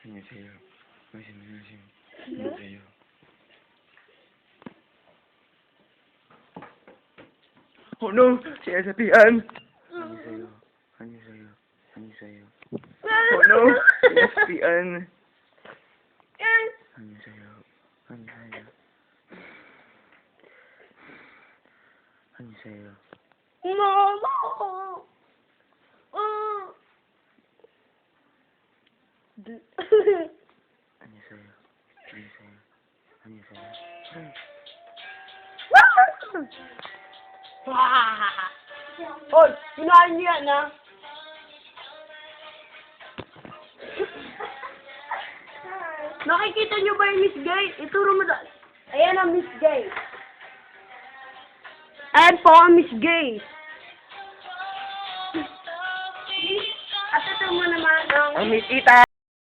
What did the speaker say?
안녕하세요. 안녕하세요. Oh no! Si SPN! 안녕하세요. 안녕하세요. 안녕하세요. Oh no! Si SPN! 안녕하세요. 안녕하세요. 안녕하세요. Mama! 안녕하세요. 안녕하세요. 안녕하세요. Hoy, kinain niyo yan, ha? Nakikita niyo ba yung Miss Gay? Ituro mo doon. Ayan ang Miss Gay. Ayan po ang Miss Gay. At ito mo naman ang... Ang Miss Tita!